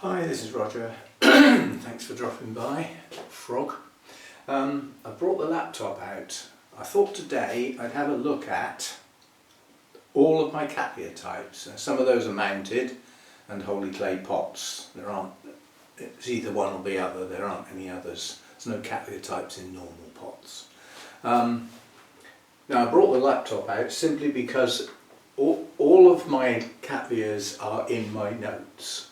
Hi, this is Roger. Thanks for dropping by, frog. I brought the laptop out. I thought today I'd have a look at all of my Cattleya types. Some of those are mounted and wholly clay pots. There aren't, it's either one or the other, there aren't any others. There's no Cattleya types in normal pots. Now I brought the laptop out simply because all of my Cattleyas are in my notes.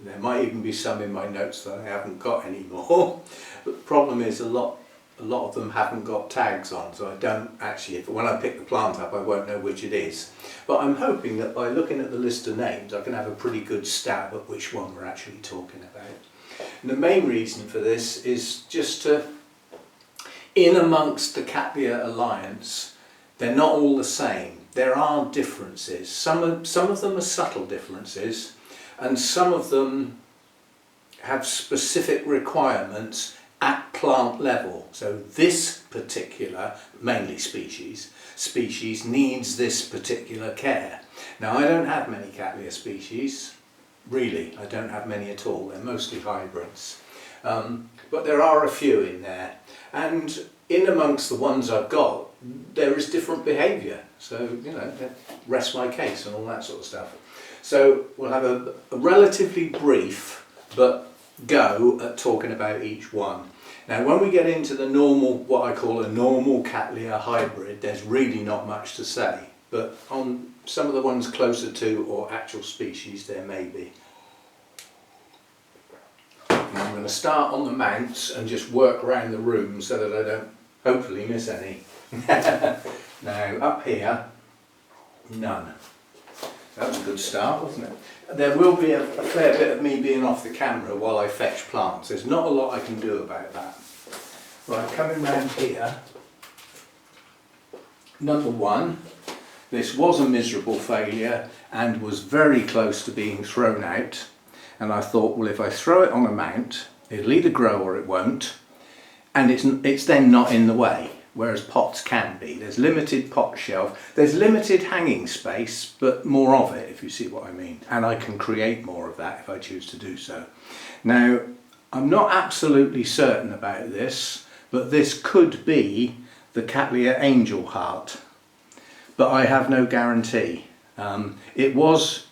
There might even be some in my notes that I haven't got anymore. But the problem is a lot of them haven't got tags on, so I don't actually, when I pick the plant up, I won't know which it is. But I'm hoping that by looking at the list of names, I can have a pretty good stab at which one we're actually talking about. And the main reason for this is just to, in amongst the Cattleya alliance, they're not all the same. There are differences. Some of them are subtle differences, and some of them have specific requirements at plant level. So this particular, mainly species needs this particular care. Now I don't have many Cattleya species, really, I don't have many at all, they're mostly hybrids. But there are a few in there, and in amongst the ones I've got, there is different behaviour. So, you know, rest my case and all that sort of stuff. So we'll have a relatively brief but go at talking about each one. Now when we get into the normal, what I call a normal Cattleya hybrid, there's really not much to say, but on some of the ones closer to or actual species there may be. Now I'm going to start on the mounts and just work around the room so that I don't hopefully miss any. Now up here, none. That was a good start, wasn't it? There will be a fair bit of me being off the camera while I fetch plants. There's not a lot I can do about that. Right, coming round here, number one, this was a miserable failure and was very close to being thrown out. And I thought, well, if I throw it on a mount, it'll either grow or it won't, and it's then not in the way. Whereas pots can be. There's limited pot shelf, there's limited hanging space, but more of it, if you see what I mean. And I can create more of that if I choose to do so. Now, I'm not absolutely certain about this, but this could be the Cattleya angel heart, but I have no guarantee. It was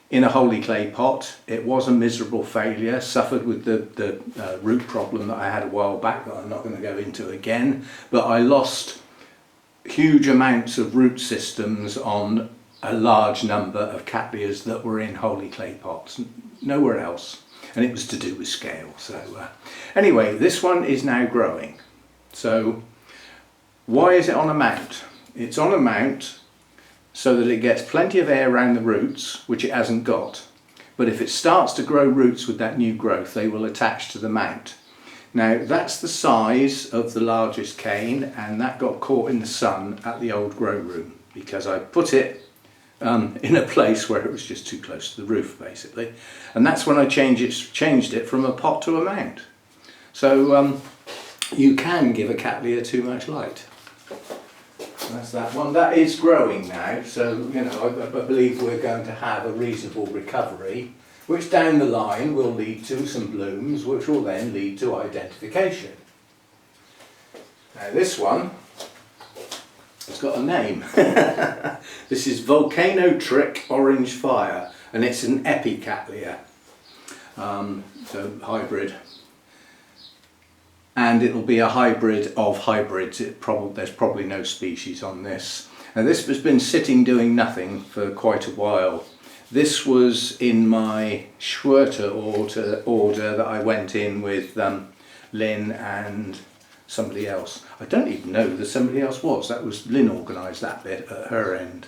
in a wholly clay pot. It was a miserable failure, suffered with the root problem that I had a while back that I'm not going to go into again, but I lost huge amounts of root systems on a large number of Cattleyas that were in wholly clay pots, nowhere else, and it was to do with scale. So anyway, this one is now growing. So why is it on a mount? It's on a mount so that it gets plenty of air around the roots, which it hasn't got. But if it starts to grow roots with that new growth, they will attach to the mount. Now that's the size of the largest cane, and that got caught in the sun at the old grow room because I put it in a place where it was just too close to the roof, basically. And that's when I changed it from a pot to a mount. So you can give a Cattleya too much light. That's that one. That is growing now, so you know I believe we're going to have a reasonable recovery, which down the line will lead to some blooms, which will then lead to identification. Now this one has got a name. This is Volcano Trick Orange Fire, and it's an Epi-Cattleya, so hybrid. And it'll be a hybrid of hybrids. There's probably no species on this. Now this has been sitting doing nothing for quite a while. This was in my Schwerter order that I went in with Lynn and somebody else. I don't even know who somebody else was. That was Lynn organised that bit at her end.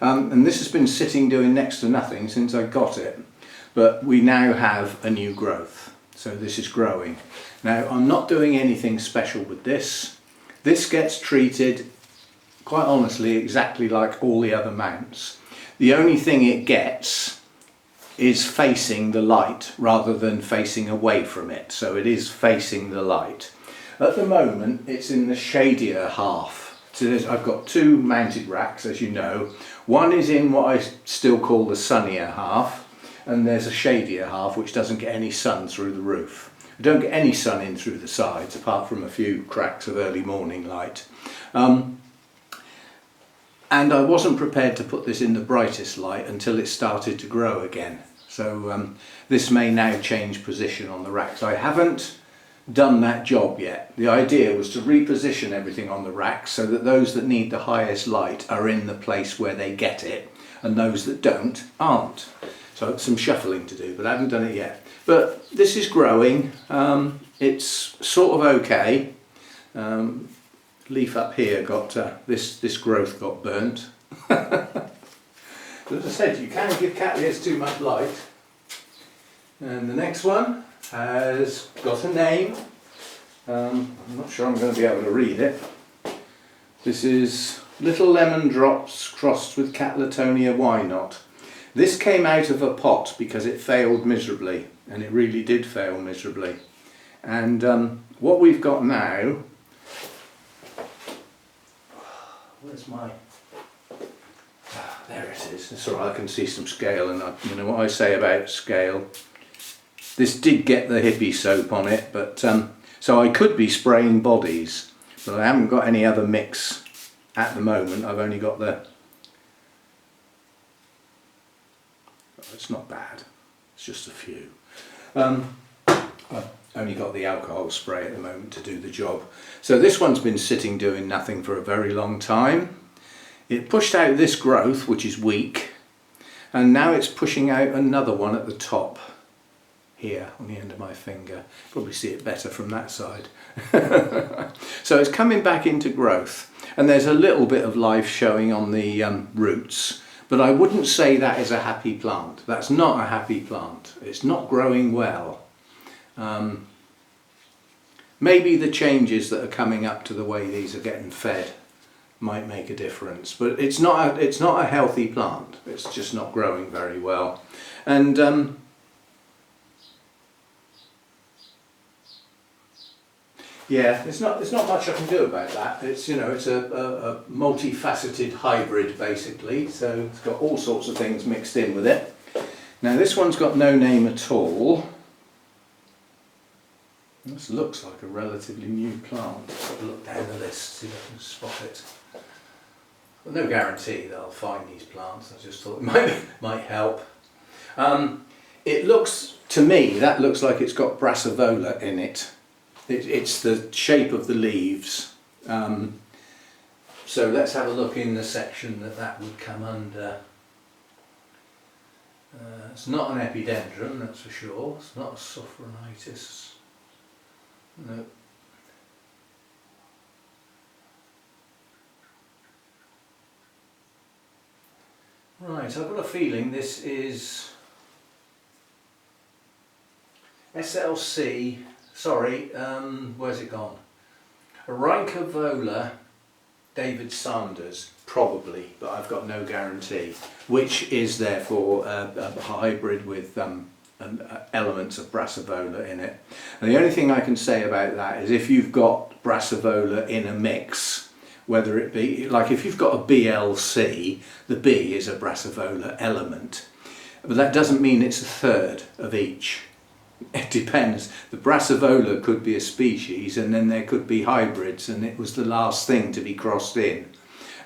And this has been sitting doing next to nothing since I got it. But we now have a new growth. So this is growing. Now I'm not doing anything special with this. This gets treated, quite honestly, exactly like all the other mounts. The only thing it gets is facing the light rather than facing away from it. So it is facing the light. At the moment it's in the shadier half. So I've got two mounted racks, as you know. One is in what I still call the sunnier half, and there's a shadier half which doesn't get any sun through the roof. We don't get any sun in through the sides apart from a few cracks of early morning light. And I wasn't prepared to put this in the brightest light until it started to grow again. So this may now change position on the racks. I haven't done that job yet. The idea was to reposition everything on the racks so that those that need the highest light are in the place where they get it, and those that don't aren't. So it's some shuffling to do, but I haven't done it yet. But this is growing. It's sort of okay. Leaf up here got this growth got burnt. But as I said, you can give Cattleyas too much light. And the next one has got a name. I'm not sure I'm going to be able to read it. This is Little Lemon Drops crossed with Cattleya Why Not. This came out of a pot because it failed miserably, and it really did fail miserably. And what we've got now, where's my, there it is. It's alright, I can see some scale, and you know what I say about scale. This did get the hippie soap on it, but so I could be spraying bodies, but I haven't got any other mix at the moment. I've only got the, oh, it's not bad, it's just a few. I've only got the alcohol spray at the moment to do the job. So this one's been sitting doing nothing for a very long time. It pushed out this growth, which is weak, and now it's pushing out another one at the top here on the end of my finger. Probably see it better from that side. So it's coming back into growth, and there's a little bit of life showing on the roots, but I wouldn't say that is a happy plant. That's not a happy plant. It's not growing well. Maybe the changes that are coming up to the way these are getting fed might make a difference, but it's not a healthy plant. It's just not growing very well. And yeah, there's not much I can do about that. It's, you know, it's a multifaceted hybrid basically, so it's got all sorts of things mixed in with it. Now this one's got no name at all. This looks like a relatively new plant. Let's have a look down the list, see if I can spot it. Well, no guarantee that I'll find these plants. I just thought it might help. It looks, to me, that looks like it's got Brassivola in it. It's the shape of the leaves. So let's have a look in the section that would come under. It's not an epidendrum, that's for sure. It's not a Sophronitis. No. Right, I've got a feeling this is SLC, sorry, where's it gone? Rhynchovola David Sanders, probably, but I've got no guarantee, which is therefore a hybrid with elements of Brassivola in it. And the only thing I can say about that is if you've got Brassivola in a mix, whether it be, like if you've got a BLC, the B is a Brassivola element, but that doesn't mean it's a third of each. It depends. The Brassivola could be a species, and then there could be hybrids, and it was the last thing to be crossed in.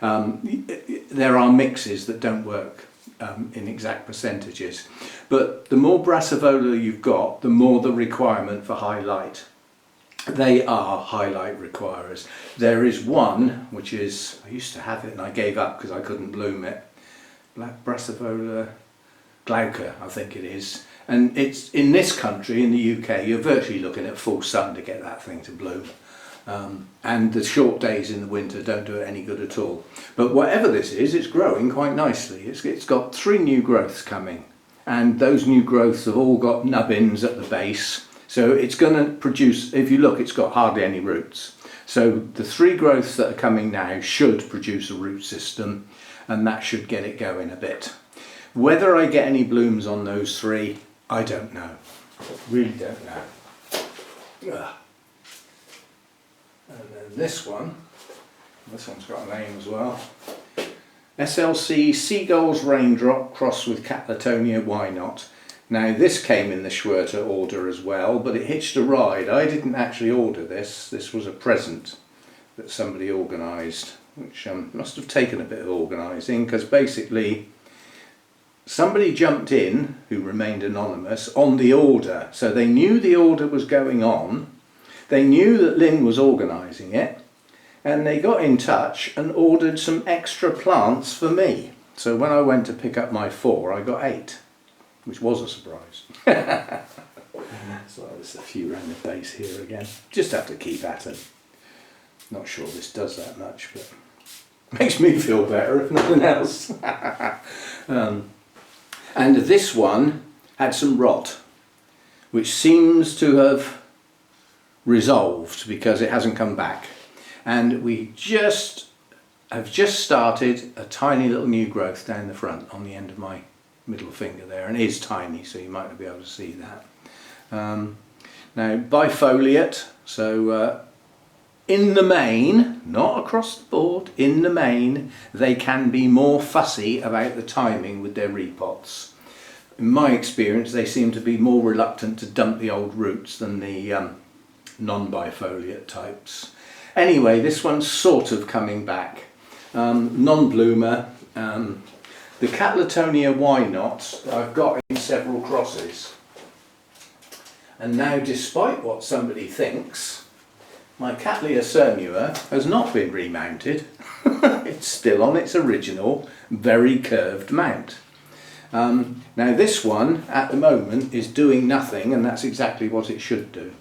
There are mixes that don't work in exact percentages, but the more Brassivola you've got, the more the requirement for highlight. They are highlight requirers. There is one which is, I used to have it and I gave up because I couldn't bloom it, Black Brassivola glauca I think it is, and it's in this country, in the UK, you're virtually looking at full sun to get that thing to bloom. And the short days in the winter don't do it any good at all. But whatever this is, it's growing quite nicely. It's got 3 new growths coming, and those new growths have all got nubbins at the base. So it's going to produce, if you look, it's got hardly any roots. So the 3 growths that are coming now should produce a root system, and that should get it going a bit. Whether I get any blooms on those 3, I don't know. Really don't know. Ugh. And then this one's got a name as well. SLC Seagull's Raindrop crossed with Cattleyas Why Not. Now this came in the Schwerter order as well, but it hitched a ride. I didn't actually order this. This was a present that somebody organised, which must have taken a bit of organising, because basically somebody jumped in, who remained anonymous, on the order. So they knew the order was going on, they knew that Lynn was organising it, and they got in touch and ordered some extra plants for me. So when I went to pick up my 4, I got 8. Which was a surprise. So there's a few around the base here again. Just have to keep at it. Not sure this does that much, but makes me feel better if nothing else. And this one had some rot, which seems to have resolved because it hasn't come back. And we have just started a tiny little new growth down the front on the end of my middle finger there, and it is tiny, so you might not be able to see that. Now bifoliate, so in the main, not across the board, in the main they can be more fussy about the timing with their repots. In my experience they seem to be more reluctant to dump the old roots than the non-bifoliate types. Anyway, this one's sort of coming back. Non-bloomer. The Cattleya why not I've got in several crosses, and now despite what somebody thinks, my Cattleya cernua has not been remounted. It's still on its original very curved mount. Now this one at the moment is doing nothing, and that's exactly what it should do.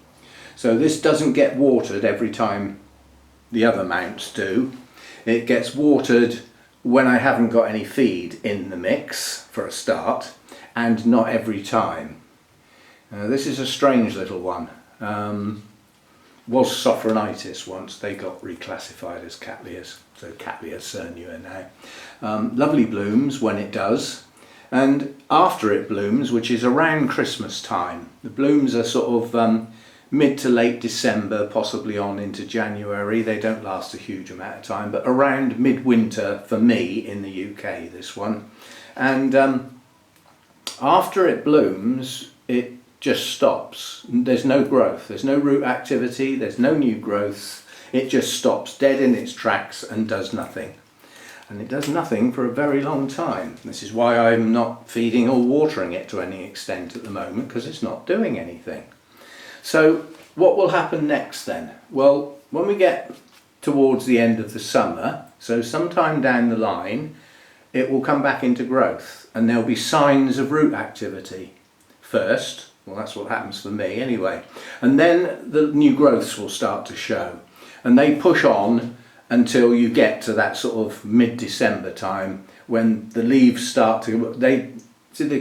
So this doesn't get watered every time the other mounts do. It gets watered when I haven't got any feed in the mix for a start, and not every time. This is a strange little one. Was Sophronitis once, they got reclassified as Cattleyas, so Cattleya cernua now. Lovely blooms when it does, and after it blooms, which is around Christmas time. The blooms are sort of mid to late December, possibly on into January. They don't last a huge amount of time, but around midwinter for me in the UK, this one. And after it blooms, it just stops. There's no growth, there's no root activity, there's no new growth. It just stops dead in its tracks and does nothing. And it does nothing for a very long time. This is why I'm not feeding or watering it to any extent at the moment, because it's not doing anything. So what will happen next then? Well, when we get towards the end of the summer, so sometime down the line, it will come back into growth, and there'll be signs of root activity first. Well, that's what happens for me anyway. And then the new growths will start to show, and they push on until you get to that sort of mid-December time, when the leaves start to, they've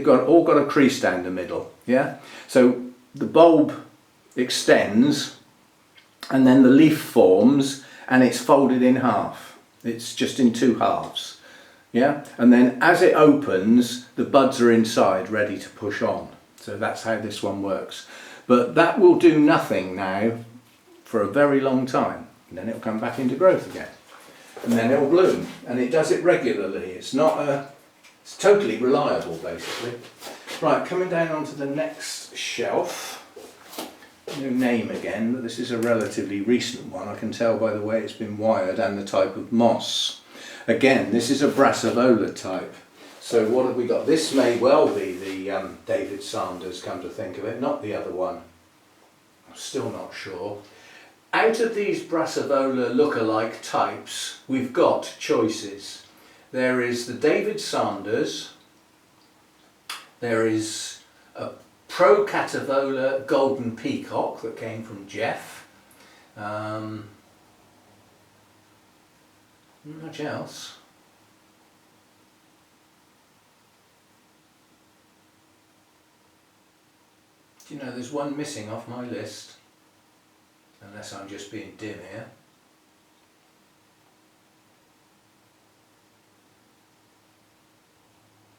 all got a crease down the middle, yeah? So the bulb extends, and then the leaf forms, and it's folded in half. It's just in 2 halves, yeah? And then as it opens, the buds are inside ready to push on. So that's how this one works. But that will do nothing now for a very long time, and then it'll come back into growth again, and then it'll bloom, and it does it regularly. It's totally reliable, basically. Right, coming down onto the next shelf. No name again, but this is a relatively recent one. I can tell by the way it's been wired and the type of moss. Again, this is a Brassivola type. So what have we got? This may well be the David Sanders, come to think of it, not the other one. I'm still not sure. Out of these Brassivola look-alike types, we've got choices. There is the David Sanders, there is a Pro Catavola Golden Peacock that came from Jeff. Much else. Do you know there's one missing off my list? Unless I'm just being dim here.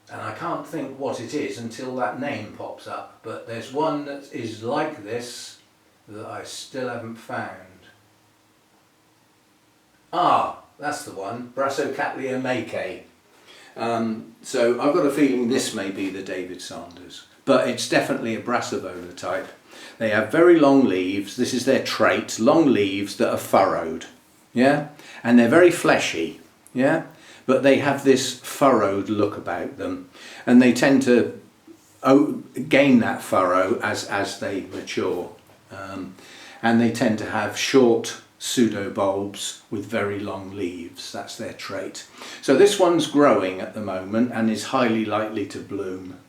And I can't think what it is until that name pops up, but there's one that is like this that I still haven't found. Ah, that's the one, Brassocatleya Mackay. So I've got a feeling this may be the David Sanders, but it's definitely a Brassivola type. They have very long leaves. This is their trait, long leaves that are furrowed, yeah, and they're very fleshy, yeah, but they have this furrowed look about them, and they tend to gain that furrow as they mature, and they tend to have short pseudobulbs with very long leaves. That's their trait. So this one's growing at the moment and is highly likely to bloom.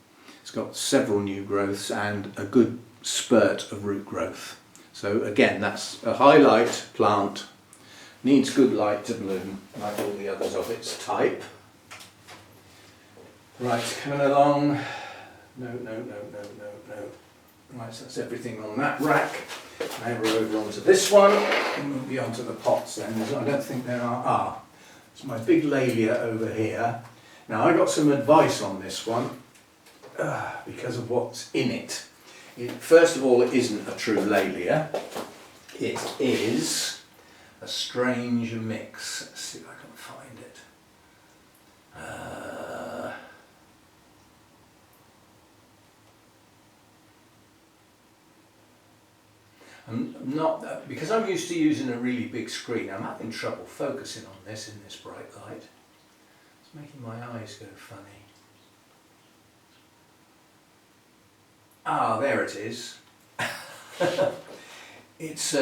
It's got several new growths and a good spurt of root growth. So again, that's a highlight plant, needs good light to bloom like all the others of its type. Right, coming along. No. Right, so that's everything on that rack. Now we're over onto this one, and we'll be onto the pots then. I don't think there are. It's my big Laelia over here. Now I got some advice on this one because of what's in it. First of all, it isn't a true Laelia. It is a strange mix. Let's see if I can find it. I'm not, because I'm used to using a really big screen, I'm having trouble focusing on this in this bright light. It's making my eyes go funny. Ah, there it is. It's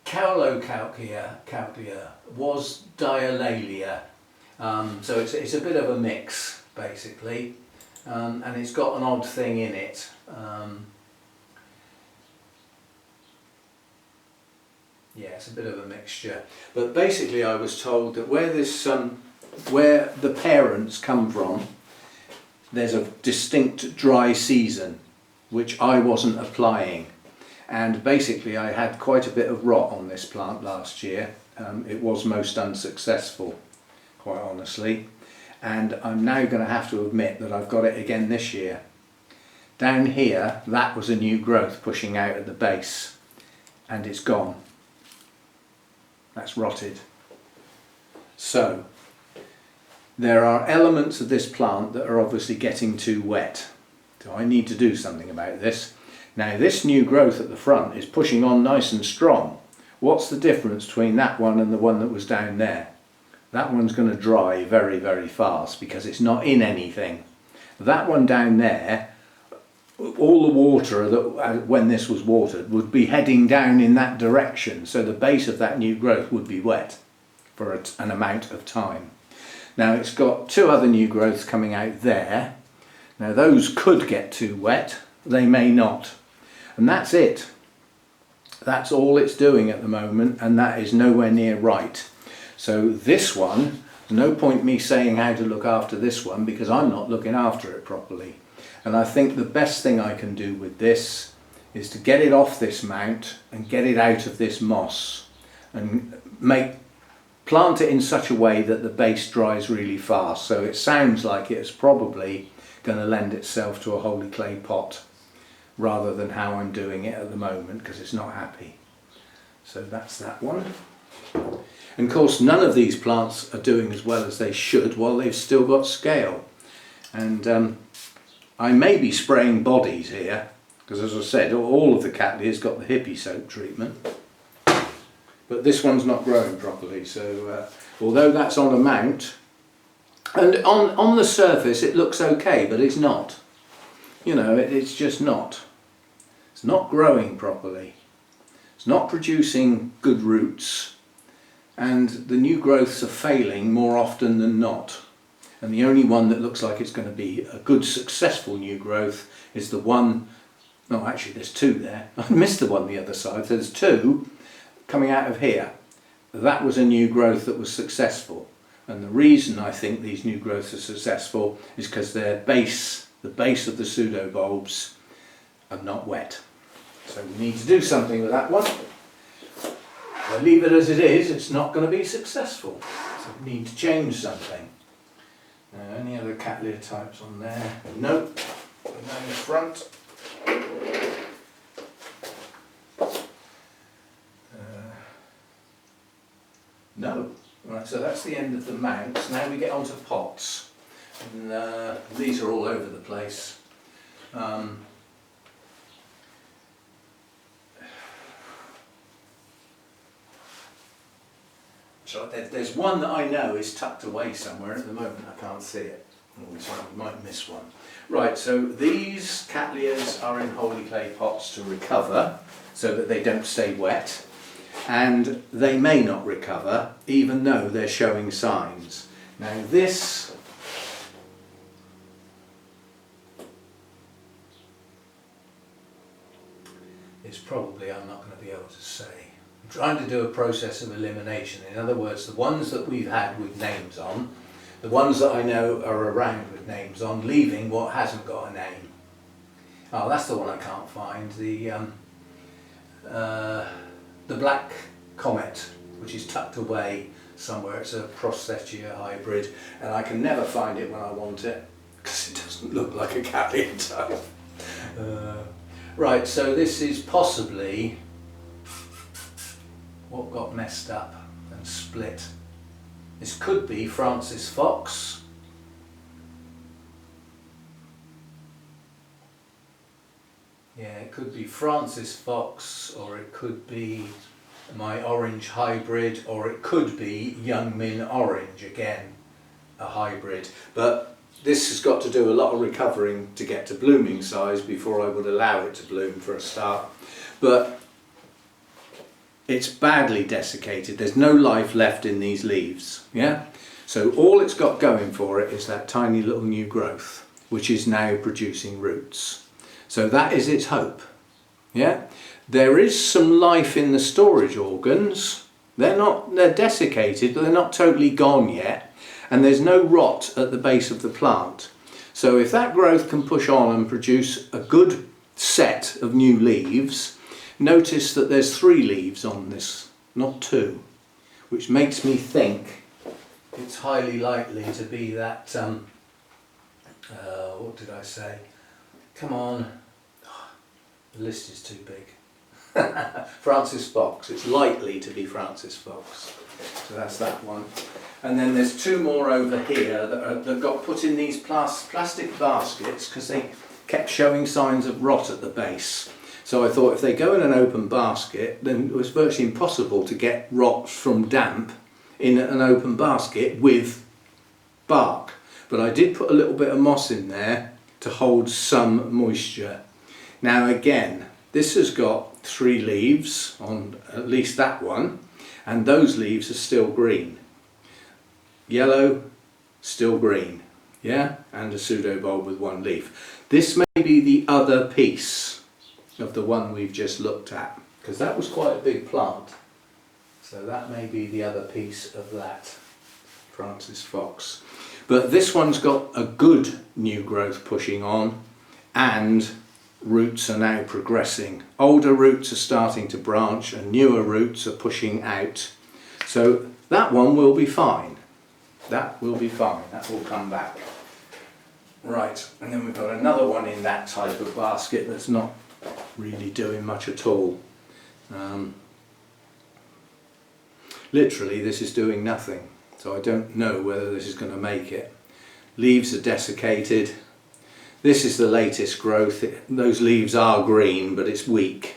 Cattleya, was Dialalia. So it's a bit of a mix, basically, and it's got an odd thing in it. Yeah, it's a bit of a mixture, but basically I was told that where the parents come from, there's a distinct dry season, which I wasn't applying, and basically I had quite a bit of rot on this plant last year. It was most unsuccessful, quite honestly, and I'm now going to have to admit that I've got it again this year. Down here, that was a new growth pushing out at the base, and it's gone. That's rotted. So there are elements of this plant that are obviously getting too wet. So I need to do something about this. Now this new growth at the front is pushing on nice and strong. What's the difference between that one and the one that was down there? That one's going to dry very, very fast because it's not in anything. That one down there, all the water that when this was watered would be heading down in that direction, so the base of that new growth would be wet for an amount of time. Now it's got two other new growths coming out there. Now those could get too wet, they may not, and that's it. That's all it's doing at the moment, and that is nowhere near right. So this one, there's no point me saying how to look after this one because I'm not looking after it properly. And I think the best thing I can do with this is to get it off this mount and get it out of this moss and plant it in such a way that the base dries really fast. So it sounds like it's probably going to lend itself to a holey clay pot rather than how I'm doing it at the moment because it's not happy. So that's that one. And of course none of these plants are doing as well as they should while they've still got scale. And I may be spraying bodies here, because as I said, all of the Cattleyas got the hippie soap treatment. But this one's not growing properly, so although that's on a mount, and on the surface it looks okay, but it's not. You know, it's just not. It's not growing properly. It's not producing good roots, and the new growths are failing more often than not. And the only one that looks like it's going to be a good successful new growth is the one, no actually there's two there, I missed the one the other side, so there's two coming out of here. That was a new growth that was successful, and the reason I think these new growths are successful is because their base, the base of the pseudobulbs, are not wet. So we need to do something with that one. If I leave it as it is, it's not going to be successful, so we need to change something. Any other Cattleya types on there? Nope. Down the front. No. Right, so that's the end of the mounts. Now we get onto pots. And these are all over the place. So there's one that I know is tucked away somewhere at the moment. I can't see it. So I might miss one. Right, so these Cattleyas are in holey clay pots to recover so that they don't stay wet, and they may not recover even though they're showing signs. Now this is probably, I'm not going to be able to say. I'm trying to do a process of elimination. In other words, the ones that we've had with names on, the ones that I know are around with names on, leaving what hasn't got a name. Oh, that's the one I can't find. The black comet, which is tucked away somewhere. It's a Prostetia hybrid, and I can never find it when I want it because it doesn't look like a Cattleya type. Right, so this is possibly what got messed up and split. This could be Francis Fox. Yeah, it could be Francis Fox, or it could be my orange hybrid, or it could be Young Min Orange, again a hybrid. But this has got to do a lot of recovering to get to blooming size before I would allow it to bloom for a start. But it's badly desiccated. There's no life left in these leaves. Yeah. So all it's got going for it is that tiny little new growth, which is now producing roots. So that is its hope. Yeah. There is some life in the storage organs. They're desiccated, but they're not totally gone yet. And there's no rot at the base of the plant. So if that growth can push on and produce a good set of new leaves, notice that there's 3 leaves on this, not 2, which makes me think it's highly likely to be that, what did I say? Come on, the list is too big. Francis Fox, it's likely to be Francis Fox. So that's that one. And then there's 2 more over here that got put in these plastic baskets because they kept showing signs of rot at the base. So I thought if they go in an open basket, then it was virtually impossible to get rot from damp in an open basket with bark. But I did put a little bit of moss in there to hold some moisture. Now again, this has got 3 leaves on at least that one, and those leaves are still green. Yellow, still green, yeah, and a pseudobulb with 1 leaf. This may be the other piece of the one we've just looked at, because that was quite a big plant. So that may be the other piece of that Francis Fox. But this one's got a good new growth pushing on, and roots are now progressing. Older roots are starting to branch and newer roots are pushing out. So that one will be fine. That will be fine. That will come back. Right, and then we've got another one in that type of basket that's not really doing much at all. Literally this is doing nothing, so I don't know whether this is going to make it. Leaves are desiccated. This is the latest growth. Those leaves are green, but it's weak,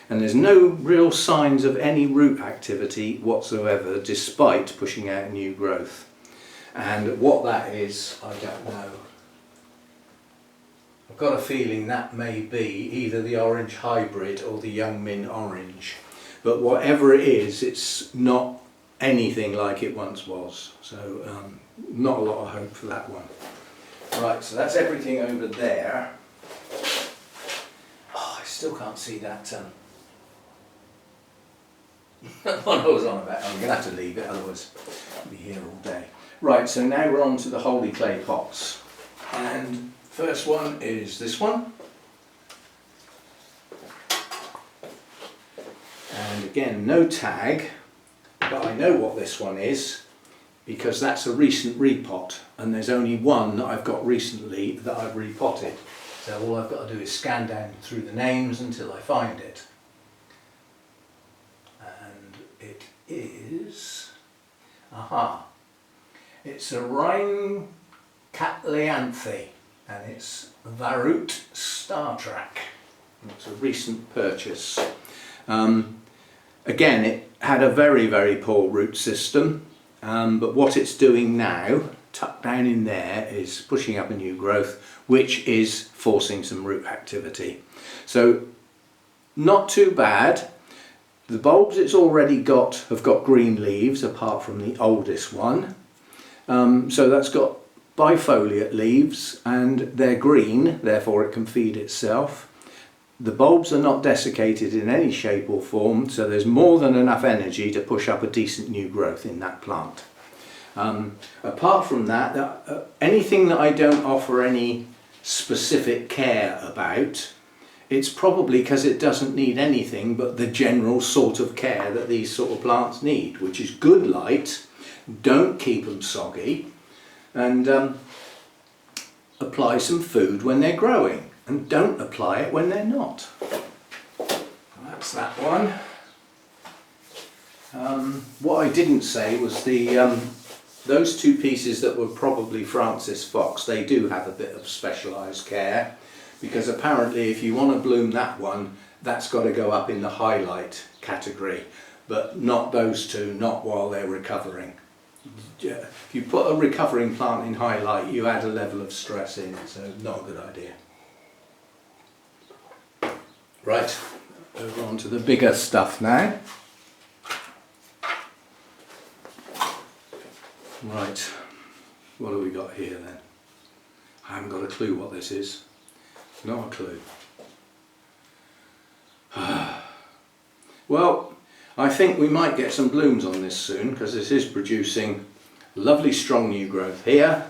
and there's no real signs of any root activity whatsoever despite pushing out new growth. And what that is, I don't know. I've got a feeling that may be either the orange hybrid or the Young Min Orange, but whatever it is, it's not anything like it once was, so not a lot of hope for that one. Right, so that's everything over there. Oh, I still can't see that what I was on about. I'm going to have to leave it, otherwise I'll be here all day. Right, so now we're on to the holey clay pots, and first one is this one, and again no tag, but I know what this one is because that's a recent repot, and there's only one that I've got recently that I've repotted, so all I've got to do is scan down through the names until I find it. And it is, it's a Rhine Cattleyanthe, and it's Varut Star Trek. It's a recent purchase. Again, it had a very, very poor root system, but what it's doing now, tucked down in there, is pushing up a new growth, which is forcing some root activity. So, not too bad. The bulbs it's already got have got green leaves, apart from the oldest one. So that's got bifoliate leaves, and they're green, therefore it can feed itself. The bulbs are not desiccated in any shape or form, so there's more than enough energy to push up a decent new growth in that plant. Apart from that, anything that I don't offer any specific care about, it's probably because it doesn't need anything but the general sort of care that these sort of plants need, which is good light, don't keep them soggy, and apply some food when they're growing, and don't apply it when they're not. That's that one. What I didn't say was those two pieces that were probably Francis Fox, they do have a bit of specialised care, because apparently if you want to bloom that one, that's got to go up in the highlight category, but not those two, not while they're recovering. If you put a recovering plant in highlight, you add a level of stress in, so not a good idea. Right, over on to the bigger stuff now. Right, what have we got here then? I haven't got a clue what this is. Not a clue. Well, I think we might get some blooms on this soon, because this is producing lovely strong new growth here,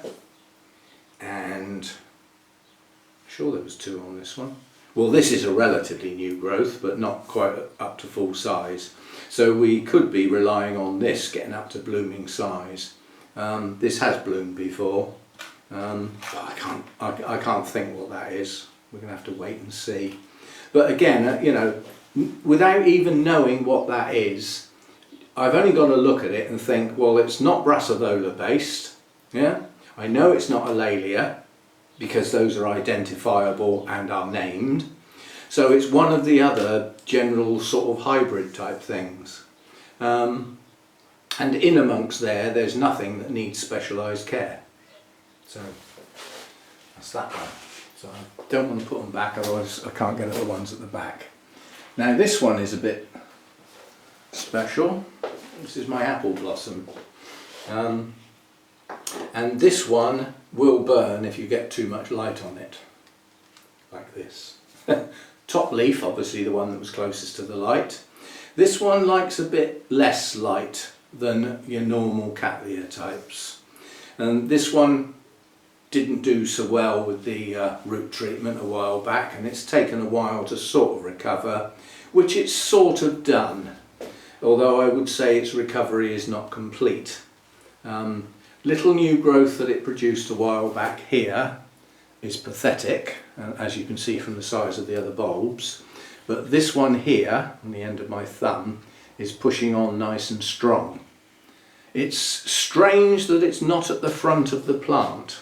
and I'm sure there was two on this one. Well, this is a relatively new growth, but not quite up to full size, so we could be relying on this getting up to blooming size. This has bloomed before, but I can't think what that is. We're going to have to wait and see. But again, you know, without even knowing what that is, I've only got to look at it and think, well, it's not Brassavola based. Yeah, I know it's not Alalia, because those are identifiable and are named. So it's one of the other general sort of hybrid type things. And in amongst there's nothing that needs specialised care. So that's that one. So I don't want to put them back, otherwise I can't get at the ones at the back. Now this one is a bit special. This is my apple blossom. And this one will burn if you get too much light on it, like this. Top leaf, obviously the one that was closest to the light. This one likes a bit less light than your normal Cattleya types. And this one didn't do so well with the root treatment a while back, and it's taken a while to sort of recover, which it's sort of done, although I would say its recovery is not complete. Little new growth that it produced a while back here is pathetic, as you can see from the size of the other bulbs, but this one here, on the end of my thumb, is pushing on nice and strong. It's strange that it's not at the front of the plant.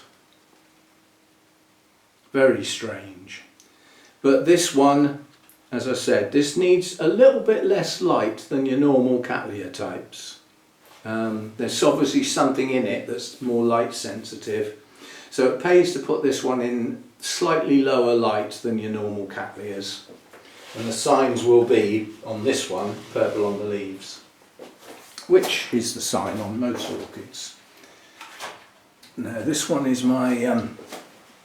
Very strange. But this one, as I said, this needs a little bit less light than your normal Cattleya types. There's obviously something in it that's more light sensitive, so it pays to put this one in slightly lower light than your normal Cattleyas, and the signs will be on this one purple on the leaves, which is the sign on most orchids. Now this one is my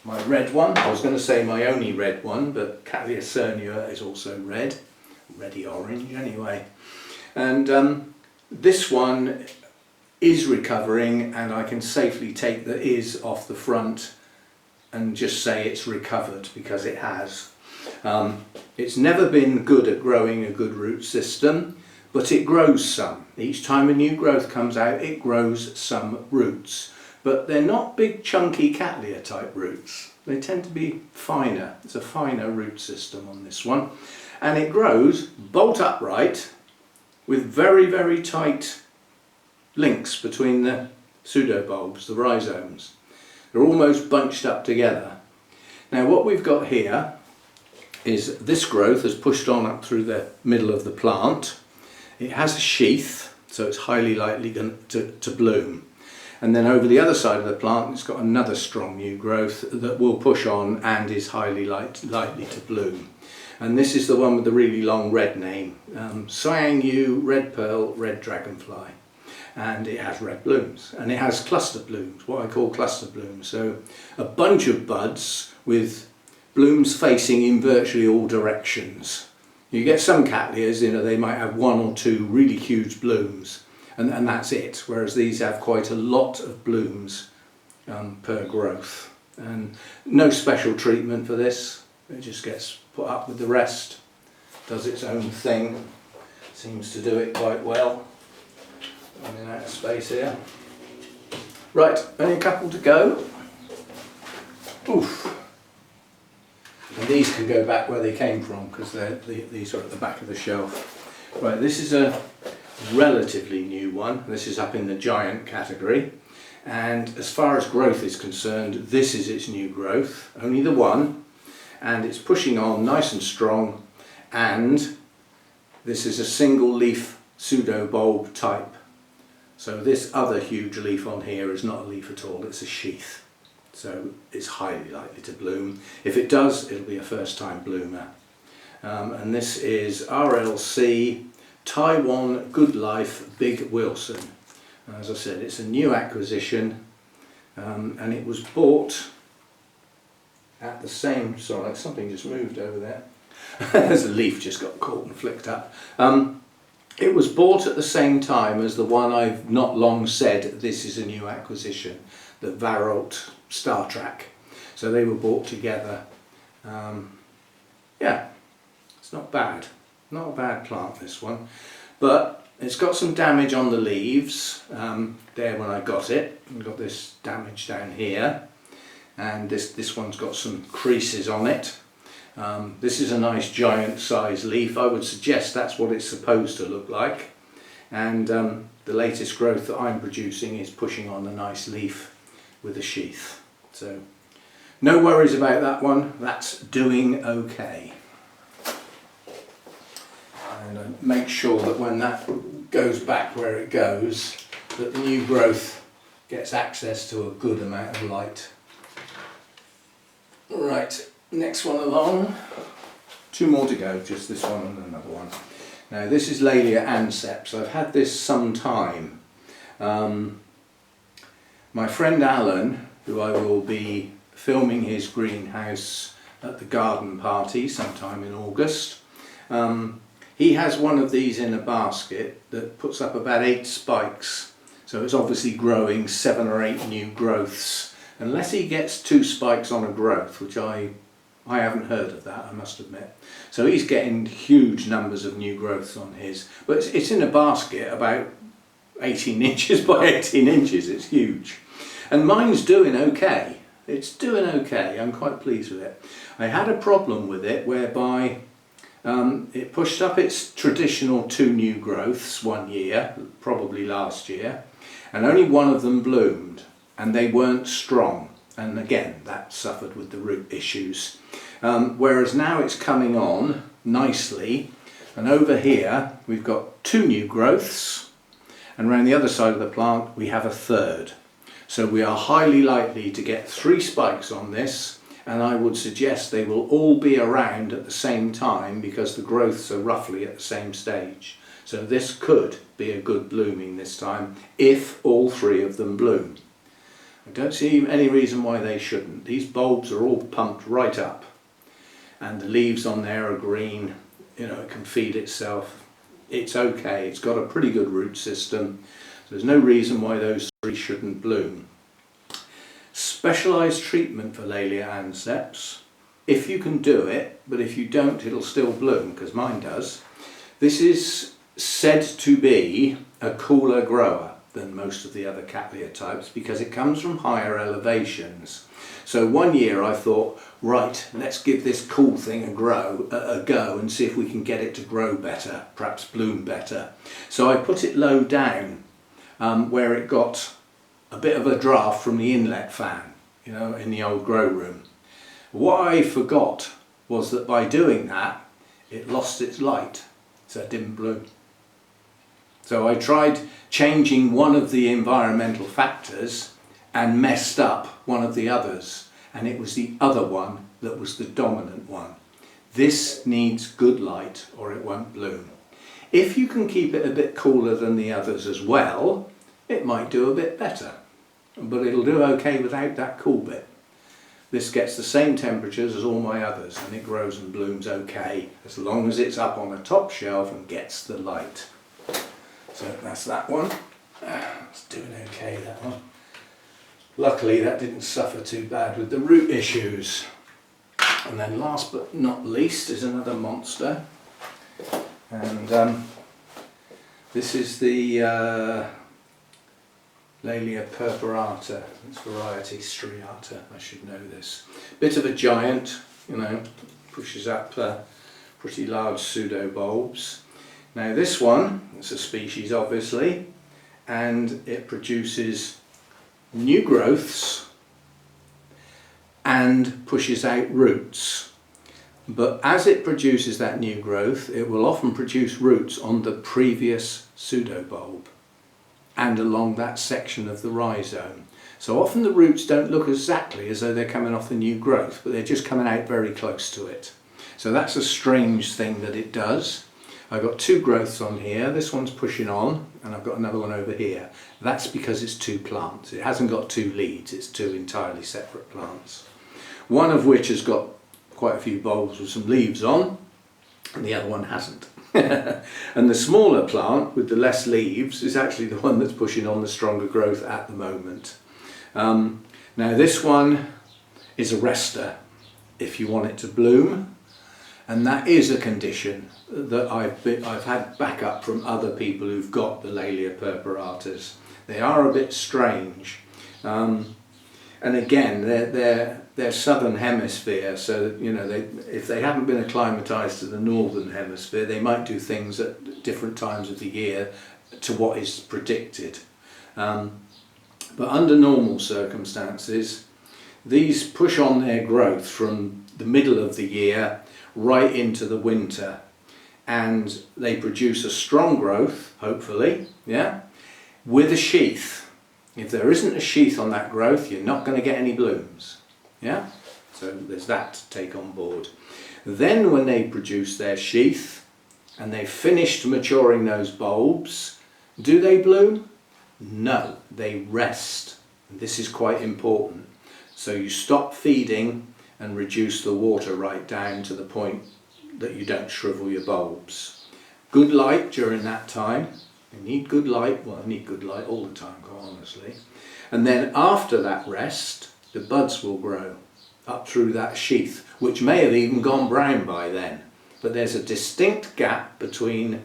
my red one. I was going to say my only red one, but Cattleya cernua is also red, reddy orange anyway, and this one is recovering, and I can safely take the "is" off the front and just say it's recovered, because it has. It's never been good at growing a good root system, but it grows some. Each time a new growth comes out, it grows some roots, but they're not big chunky Cattleya type roots. They tend to be finer. It's a finer root system on this one, and it grows bolt upright with very, very tight links between the pseudobulbs, the rhizomes. They're almost bunched up together. Now what we've got here is this growth has pushed on up through the middle of the plant. It has a sheath, so it's highly likely to bloom. And then over the other side of the plant it's got another strong new growth that will push on and is highly likely to bloom. And this is the one with the really long red name, Cyan Yew, Red Pearl, Red Dragonfly. And it has red blooms, and it has cluster blooms, what I call cluster blooms. So a bunch of buds with blooms facing in virtually all directions. You get some Cattleyas, they might have one or two really huge blooms, and that's it, whereas these have quite a lot of blooms per growth. And no special treatment for this, it just gets put up with the rest, does its own thing, seems to do it quite well. Running out of space here. Right, only a couple to go. Oof. And these can go back where they came from because these are at the back of the shelf. Right, this is a relatively new one. This is up in the giant category. And as far as growth is concerned, this is its new growth, only the one. And it's pushing on nice and strong. And this is a single leaf pseudo bulb type. So this other huge leaf on here is not a leaf at all, it's a sheath. So it's highly likely to bloom. If it does, it'll be a first time bloomer. And this is RLC Taiwan Good Life Big Wilson. As I said, it's a new acquisition, and it was bought at the same, sorry, something just moved over there. There's a leaf just got caught and flicked up. It was bought at the same time as the one I've not long said this is a new acquisition, the Varrolt Star Trek. So they were bought together. Yeah, it's not bad. Not a bad plant, this one. But it's got some damage on the leaves. There when I got it. I've got this damage down here. And this one's got some creases on it. This is a nice giant size leaf. I would suggest that's what it's supposed to look like. And the latest growth that I'm producing is pushing on a nice leaf with a sheath. So no worries about that one, that's doing okay. And make sure that when that goes back where it goes, that the new growth gets access to a good amount of light. Right. Next one along, two more to go, just this one and another one. Now this is Laelia anceps. I've had this some time. My friend Alan, who I will be filming his greenhouse at the garden party sometime in August, he has one of these in a basket that puts up about 8 spikes. So it's obviously growing 7 or 8 new growths. Unless he gets 2 spikes on a growth, which I haven't heard of that, I must admit. So he's getting huge numbers of new growths on his. But it's in a basket about 18 inches by 18 inches, it's huge. And mine's doing okay. It's doing okay, I'm quite pleased with it. I had a problem with it whereby it pushed up its traditional 2 new growths one year, probably last year, and only one of them bloomed, and they weren't strong. And again, that suffered with the root issues. Whereas now it's coming on nicely, and over here we've got 2 new growths, and around the other side of the plant we have a 3rd. So we are highly likely to get 3 spikes on this, and I would suggest they will all be around at the same time because the growths are roughly at the same stage. So this could be a good blooming this time if all 3 of them bloom. I don't see any reason why they shouldn't. These bulbs are all pumped right up, and the leaves on there are green. It can feed itself. It's okay. It's got a pretty good root system. So there's no reason why those 3 shouldn't bloom. Specialised treatment for Laelia anceps, if you can do it, but if you don't, it'll still bloom, because mine does. This is said to be a cooler grower than most of the other Cattleya types because it comes from higher elevations. So one year I thought, right, let's give this cool thing a go and see if we can get it to grow better, perhaps bloom better. So I put it low down where it got a bit of a draft from the inlet fan, in the old grow room. What I forgot was that by doing that, it lost its light, so it didn't bloom. So I tried changing one of the environmental factors and messed up one of the others, and it was the other one that was the dominant one. This needs good light or it won't bloom. If you can keep it a bit cooler than the others as well, it might do a bit better, but it'll do okay without that cool bit. This gets the same temperatures as all my others, and it grows and blooms okay as long as it's up on the top shelf and gets the light. So that's that one. It's doing okay, that one. Luckily that didn't suffer too bad with the root issues. And then last but not least is another monster, and this is the Cattleya purpurata. It's variety striata, I should know this. Bit of a giant, you know, pushes up pretty large pseudobulbs. Now this one, it's a species obviously, and it produces new growths and pushes out roots. But as it produces that new growth, it will often produce roots on the previous pseudobulb and along that section of the rhizome. So often the roots don't look exactly as though they're coming off the new growth, but they're just coming out very close to it. So that's a strange thing that it does. I've got two growths on here. This one's pushing on, and I've got another one over here. That's because it's two plants. It hasn't got two leads, it's two entirely separate plants. One of which has got quite a few bulbs with some leaves on, and the other one hasn't. And the smaller plant with the less leaves is actually the one that's pushing on the stronger growth at the moment. Now this one is a rester if you want it to bloom, and that is a condition that I've had backup from other people who've got the Cattleya purpuratas. They are a bit strange, and again they're southern hemisphere, so you know if they haven't been acclimatized to the northern hemisphere, they might do things at different times of the year to what is predicted. But under normal circumstances, these push on their growth from the middle of the year right into the winter, and they produce a strong growth, hopefully, yeah, with a sheath. If there isn't a sheath on that growth, you're not going to get any blooms, yeah. So there's that to take on board. Then when they produce their sheath and they've finished maturing those bulbs, do they bloom? No, they rest. And this is quite important. So you stop feeding and reduce the water right down to the point that you don't shrivel your bulbs. Good light during that time. You need good light. Well, I need good light all the time, quite honestly. And then after that rest, the buds will grow up through that sheath, which may have even gone brown by then. But there's a distinct gap between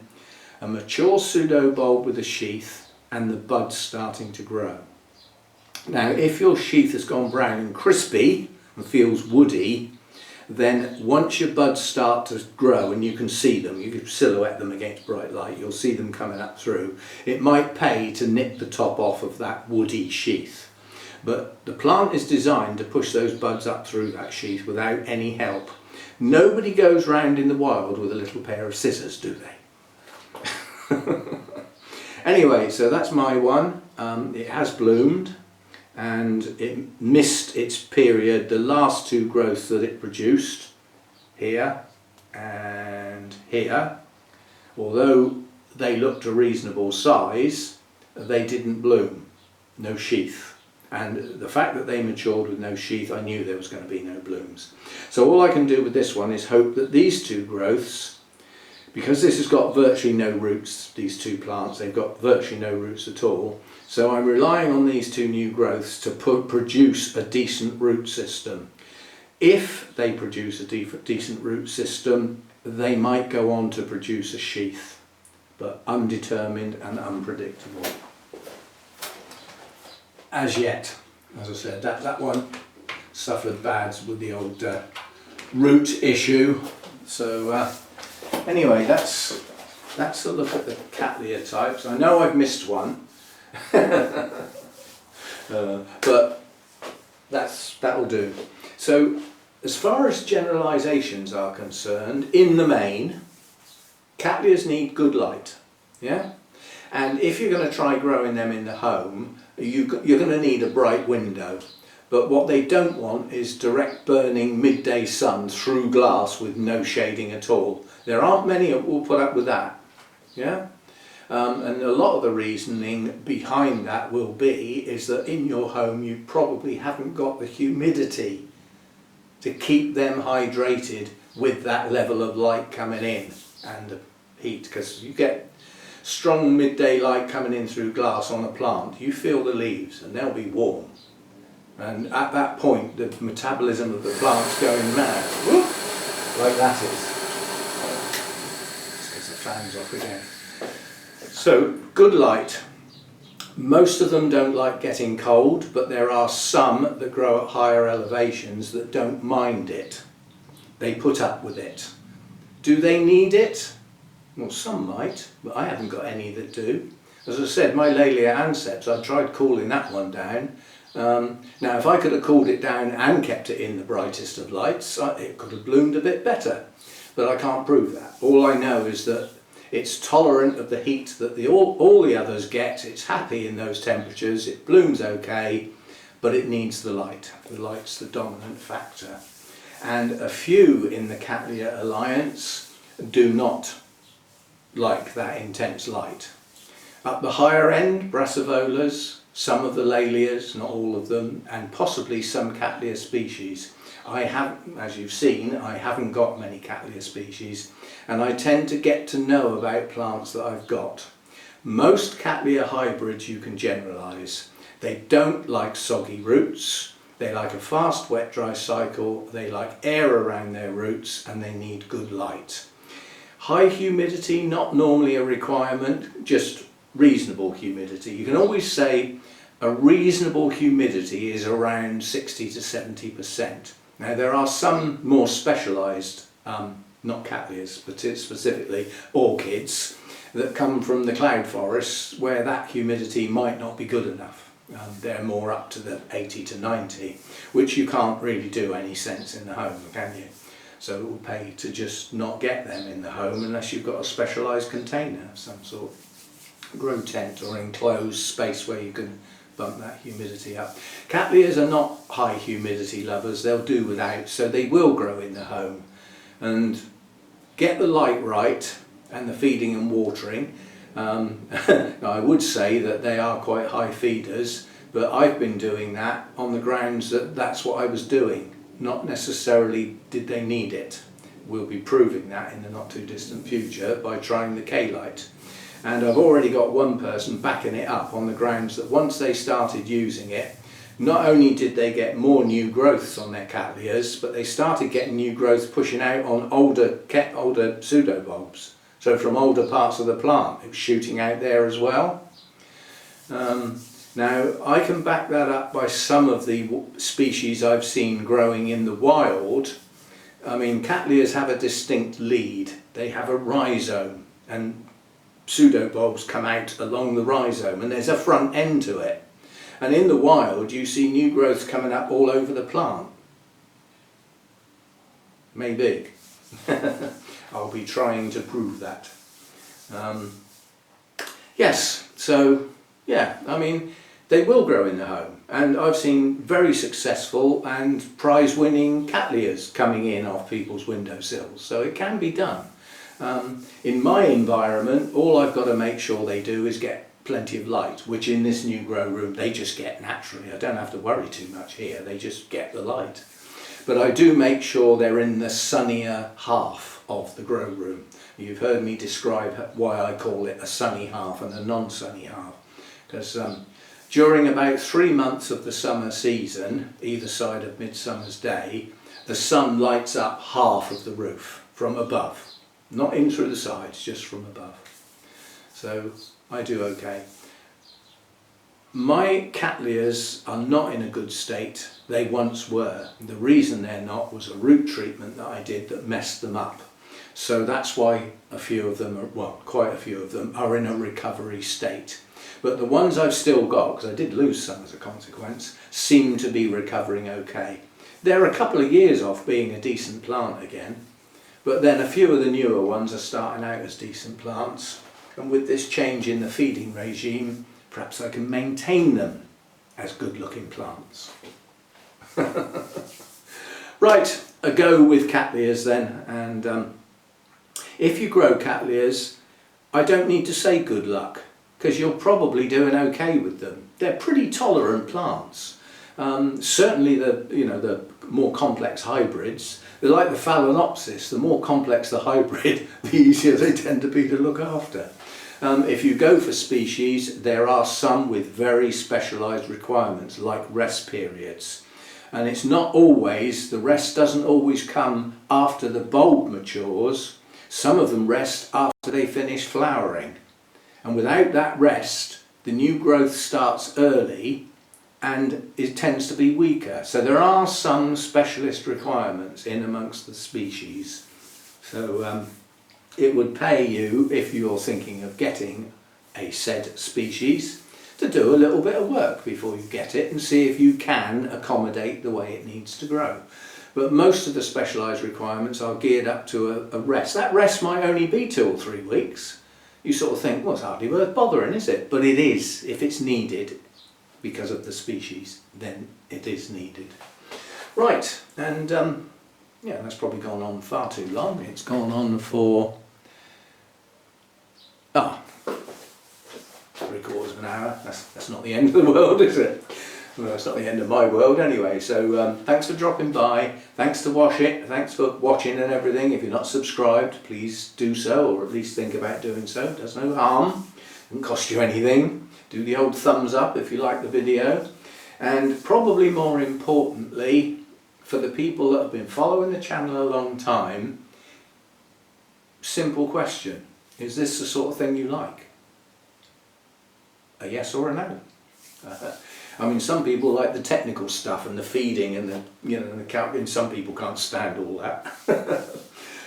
a mature pseudobulb with a sheath and the buds starting to grow. Now, if your sheath has gone brown and crispy and feels woody, then once your buds start to grow and you can see them, you can silhouette them against bright light, you'll see them coming up through, it might pay to nip the top off of that woody sheath. But the plant is designed to push those buds up through that sheath without any help. Nobody goes round in the wild with a little pair of scissors, do they? Anyway, so that's my one. It has bloomed, and it missed its period. The last two growths that it produced, here and here, although they looked a reasonable size, they didn't bloom, no sheath. And the fact that they matured with no sheath, I knew there was going to be no blooms. So all I can do with this one is hope that these two growths, because this has got virtually no roots, these two plants, they've got virtually no roots at all. So I'm relying on these two new growths to produce a decent root system. If they produce a decent root system, they might go on to produce a sheath, but undetermined and unpredictable. As yet, as I said, that one suffered bad with the old root issue. So anyway, that's a look at the Cattleya types. I know I've missed one, but that'll do. So as far as generalisations are concerned, in the main, Cattleyas need good light, yeah? And if you're going to try growing them in the home, you're going to need a bright window. But what they don't want is direct burning midday sun through glass with no shading at all. There aren't many that will put up with that, yeah? And a lot of the reasoning behind that will be is that in your home you probably haven't got the humidity to keep them hydrated with that level of light coming in and the heat, because you get strong midday light coming in through glass on a plant, you feel the leaves and they'll be warm, and at that point the metabolism of the plant's going mad. Whoop, like that is. Let's get the fans off again. So good light. Most of them don't like getting cold, but there are some that grow at higher elevations that don't mind it. They put up with it. Do they need it? Well, some might, but I haven't got any that do. As I said, my Laelia anceps, I tried cooling that one down. Now, if I could have cooled it down and kept it in the brightest of lights, it could have bloomed a bit better. But I can't prove that. All I know is that it's tolerant of the heat that all the others get. It's happy in those temperatures. It blooms okay, but it needs the light. The light's the dominant factor. And a few in the Cattleya alliance do not like that intense light. At the higher end, brassavolas, some of the Laelias, not all of them, and possibly some Cattleya species. I have, as you've seen, I haven't got many Cattleya species, and I tend to get to know about plants that I've got. Most Cattleya hybrids you can generalise. They don't like soggy roots, they like a fast wet dry cycle, they like air around their roots, and they need good light. High humidity, not normally a requirement, just reasonable humidity. You can always say a reasonable humidity is around 60 to 70%. Now there are some more specialised, not Cattleyas, but specifically orchids, that come from the cloud forests where that humidity might not be good enough. They're more up to the 80 to 90, which you can't really do any sense in the home, can you? So it will pay to just not get them in the home unless you've got a specialised container of some sort. Grow tent or enclosed space where you can bump that humidity up. Cattleyas are not high humidity lovers, they'll do without, so they will grow in the home. And get the light right and the feeding and watering. Now I would say that they are quite high feeders, but I've been doing that on the grounds that that's what I was doing. Not necessarily did they need it. We'll be proving that in the not too distant future by trying the K-light. And I've already got one person backing it up on the grounds that once they started using it, not only did they get more new growths on their Cattleyas, but they started getting new growth pushing out on older pseudobulbs. So from older parts of the plant, it was shooting out there as well. Now I can back that up by some of the species I've seen growing in the wild. I mean, Cattleyas have a distinct lead. They have a rhizome, and pseudobulbs come out along the rhizome, and there's a front end to it. And in the wild you see new growth coming up all over the plant. Maybe. I'll be trying to prove that. Yes, so yeah, I mean, they will grow in the home, and I've seen very successful and prize-winning Cattleyas coming in off people's windowsills, so it can be done. In my environment, all I've got to make sure they do is get plenty of light, which in this new grow room they just get naturally. I don't have to worry too much here, they just get the light. But I do make sure they're in the sunnier half of the grow room. You've heard me describe why I call it a sunny half and a non-sunny half, because during about 3 months of the summer season, either side of Midsummer's Day, the sun lights up half of the roof from above. Not in through the sides, just from above. So I do okay. My Cattleyas are not in a good state. They once were. The reason they're not was a root treatment that I did that messed them up. So that's why a few of them, quite a few of them, are in a recovery state. But the ones I've still got, because I did lose some as a consequence, seem to be recovering okay. They're a couple of years off being a decent plant again, but then a few of the newer ones are starting out as decent plants, and with this change in the feeding regime, perhaps I can maintain them as good looking plants. Right, a go with Cattleyas then, and if you grow Cattleyas, I don't need to say good luck, because you're probably doing okay with them. They're pretty tolerant plants. Certainly the more complex hybrids, they're like the Phalaenopsis. The more complex the hybrid, the easier they tend to be to look after. If you go for species, there are some with very specialised requirements, like rest periods. And it's not always, the rest doesn't always come after the bulb matures. Some of them rest after they finish flowering. And without that rest, the new growth starts early and it tends to be weaker. So there are some specialist requirements in amongst the species. So it would pay you, if you're thinking of getting a said species, to do a little bit of work before you get it and see if you can accommodate the way it needs to grow. But most of the specialised requirements are geared up to a rest. That rest might only be 2 or 3 weeks. You sort of think, well, it's hardly worth bothering, is it? But it is. If it's needed because of the species, then it is needed. Right, and yeah, that's probably gone on far too long. It's gone on for 3/4 of an hour. That's not the end of the world, is it? Well, it's not the end of my world anyway. So thanks for dropping by. Thanks for Thanks for watching and everything. If you're not subscribed, please do so, or at least think about doing so. It does no harm. It doesn't cost you anything. Do the old thumbs up if you like the video. And probably more importantly, for the people that have been following the channel a long time, simple question: is this the sort of thing you like? A yes or a no? I mean, some people like the technical stuff and the feeding and and some people can't stand all that.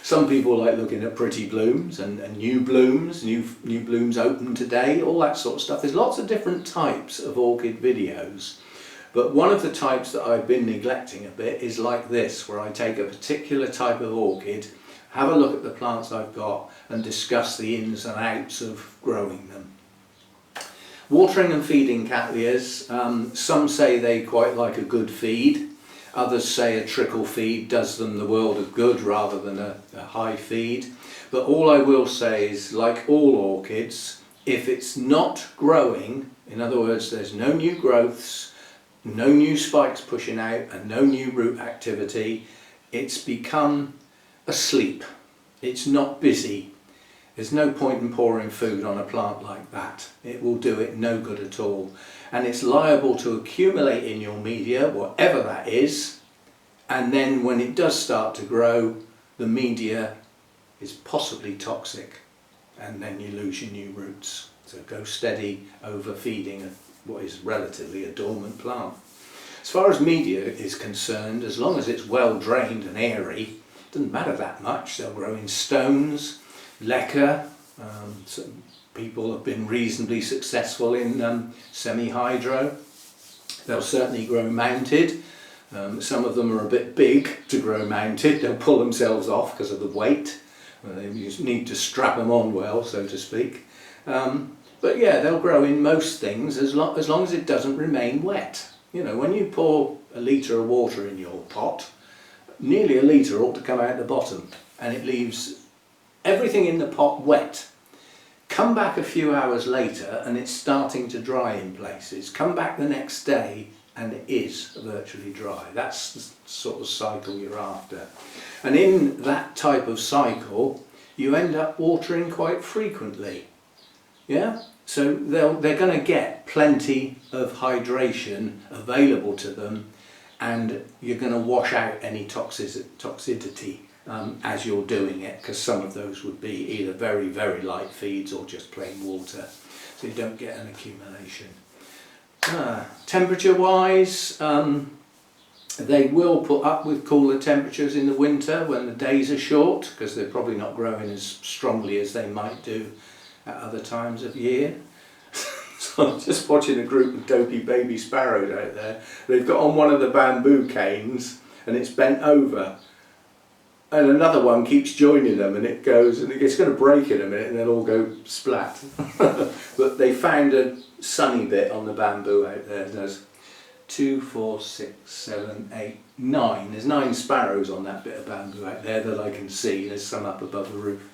Some people like looking at pretty blooms and new blooms, new blooms open today, all that sort of stuff. There's lots of different types of orchid videos, but one of the types that I've been neglecting a bit is like this, where I take a particular type of orchid, have a look at the plants I've got and discuss the ins and outs of growing them. Watering and feeding Cattleyas, some say they quite like a good feed, others say a trickle feed does them the world of good rather than a high feed. But all I will say is, like all orchids, if it's not growing, in other words there's no new growths, no new spikes pushing out and no new root activity, it's become asleep, it's not busy. There's no point in pouring food on a plant like that. It will do it no good at all. And it's liable to accumulate in your media, whatever that is, and then when it does start to grow, the media is possibly toxic, and then you lose your new roots. So go steady over feeding what is relatively a dormant plant. As far as media is concerned, as long as it's well drained and airy, it doesn't matter that much. They'll grow in stones, lacquer. Some people have been reasonably successful in semi-hydro. They'll certainly grow mounted. Some of them are a bit big to grow mounted. They'll pull themselves off because of the weight. You just need to strap them on well, so to speak. But yeah, they'll grow in most things as long as it doesn't remain wet. You know, when you pour a litre of water in your pot, nearly a litre ought to come out the bottom, and it leaves everything in the pot wet. Come back a few hours later and it's starting to dry in places. Come back the next day and it is virtually dry. That's the sort of cycle you're after. And in that type of cycle, you end up watering quite frequently. Yeah? So they're going to get plenty of hydration available to them, and you're going to wash out any toxicity as you're doing it, because some of those would be either very, very light feeds or just plain water, so you don't get an accumulation. Temperature wise, they will put up with cooler temperatures in the winter when the days are short, because they're probably not growing as strongly as they might do at other times of year. So I'm just watching a group of dopey baby sparrows out there. They've got on one of the bamboo canes and it's bent over, and another one keeps joining them, and it goes, and it's going to break in a minute and they'll all go splat. But they found a sunny bit on the bamboo out there. There's 2, 4, 6, 7, 8, 9. There's 9 sparrows on that bit of bamboo out there that I can see. There's some up above the roof.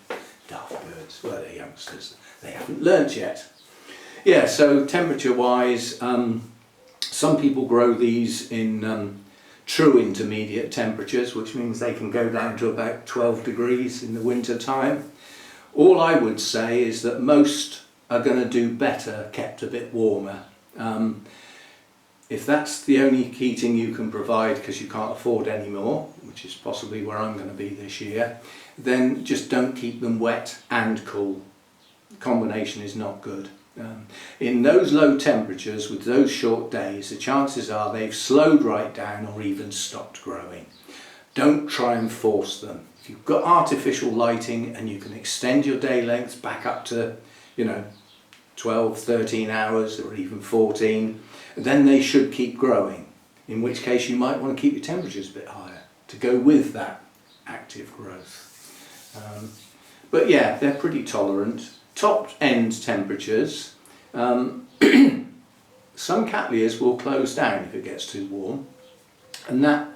Daft birds. Well, they're youngsters. They haven't learnt yet. Yeah, so temperature wise, some people grow these in true intermediate temperatures, which means they can go down to about 12 degrees in the winter time. All I would say is that most are going to do better kept a bit warmer. If that's the only heating you can provide because you can't afford any more, which is possibly where I'm going to be this year, then just don't keep them wet and cool. The combination is not good. In those low temperatures with those short days, the chances are they've slowed right down or even stopped growing. Don't try and force them. If you've got artificial lighting and you can extend your day lengths back up to, 12, 13 hours or even 14, then they should keep growing, in which case you might want to keep your temperatures a bit higher to go with that active growth. But yeah, they're pretty tolerant. Top end temperatures, some Cattleyas will close down if it gets too warm, and that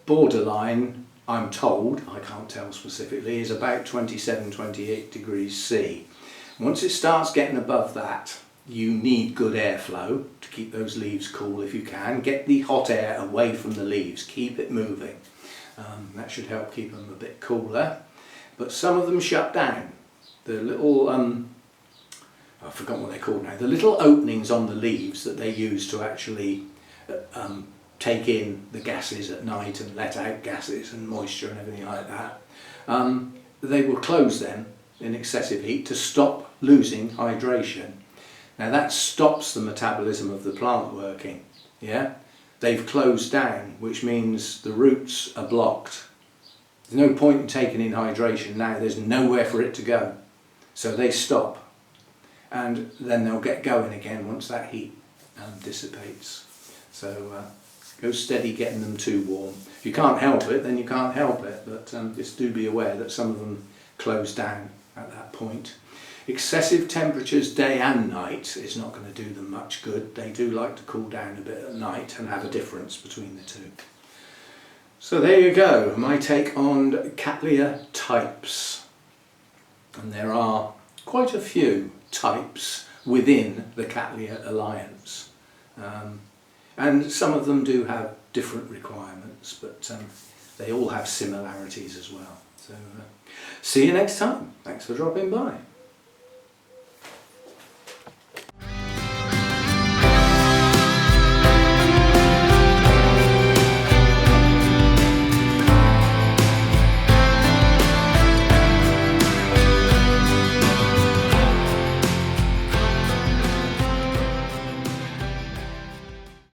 borderline, I'm told, I can't tell specifically, is about 27, 28 degrees C. Once it starts getting above that, you need good airflow to keep those leaves cool if you can. Get the hot air away from the leaves, keep it moving. That should help keep them a bit cooler. But some of them shut down. The little, I've forgotten what they're called now, the little openings on the leaves that they use to actually take in the gases at night and let out gases and moisture and everything like that, they will close them in excessive heat to stop losing hydration. Now that stops the metabolism of the plant working. Yeah, they've closed down, which means the roots are blocked. There's no point in taking in hydration now, there's nowhere for it to go. So they stop, and then they'll get going again once that heat dissipates. So go steady getting them too warm. If you can't help it, then you can't help it, but just do be aware that some of them close down at that point. Excessive temperatures day and night is not going to do them much good. They do like to cool down a bit at night and have a difference between the two. So there you go, my take on Cattleya types. And there are quite a few types within the Cattleya alliance. And some of them do have different requirements, but they all have similarities as well. So see you next time. Thanks for dropping by.